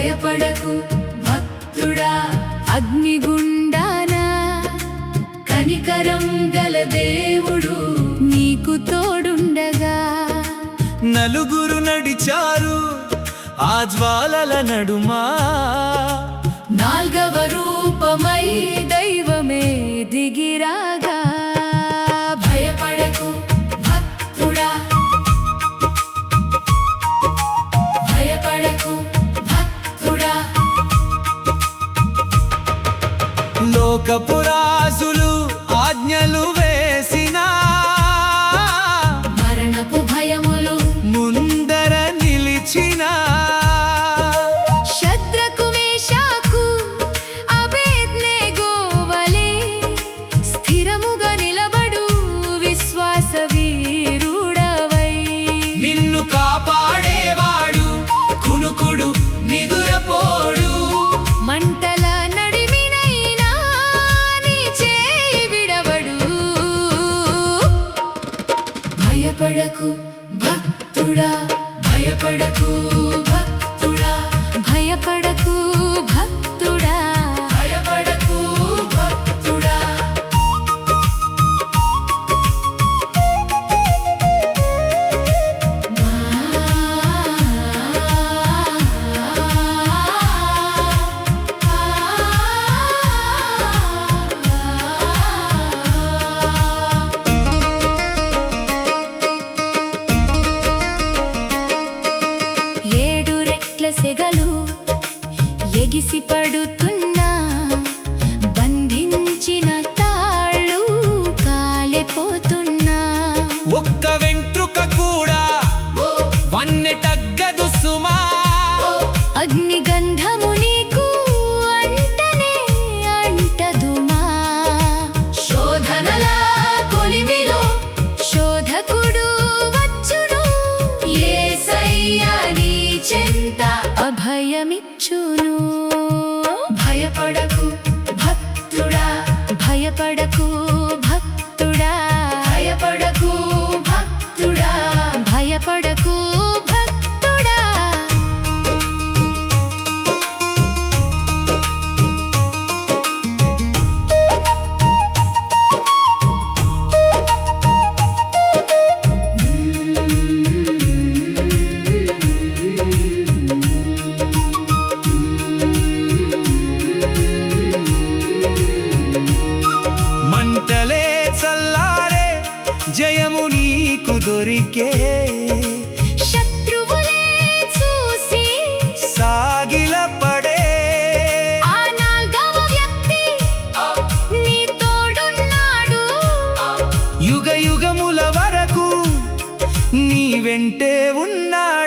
భయపడకు భక్తుడా అగ్నిగుండాన కనికరం గల దేవుడు నీకు తోడుండగా. నలుగురు నడిచారు ఆ జ్వాలల నడుమా, నాల్గవ రూపమై దైవమే దిగిరాగా. భయపడకు భక్తుడా భయపడకు భక్తుడా. లోకపురాసులు ఆజ్ఞలు వేసినా మరణపు భయములు ముందర నిలిచినా శద్రకు మేషాకు అబేద్నెగోవలే స్థిరముగా నిలబడు విశ్వాస వీరుడవై. నిన్ను కాపాడేవాడు కునుకుడు నిదురపోడు, మంటల నడిమినైనా నీ చేయి విడవడు. భయపడకు భక్తుడా భయపడకు భక్తుడా భయపడకు భక్తుడా భయపడకు భక్తుడా. ఏడు రెట్ల సెగలు ఎగిసి పడుతున్నా, బంధించిన తాళ్ళు కాలిపోతున్నా. ఒక్క వెంట్రుక కూడా వన్నెటగ్గదు సుమా. అగ్ని గంధము నీకు అంటనే అంటదుమా. శోధనల కొలిమిలో శోధకుడు వచ్చును, యేసయ్య నీ చెంత అభయమిచ్చును. భయపడకు భక్తుడా భయపడకు భక్తుడా భయపడకు భక్తుడా భయపడకు భక్తుడా. మంటలే చల్లారే జయము నీకు దొరికే, శత్రువులే చూసి సాగిలపడే ఆ నాల్గవ వ్యక్తి నీ తోడున్నాడు. యుగ యుగముల వరకు నీ వెంటే ఉన్నాడు.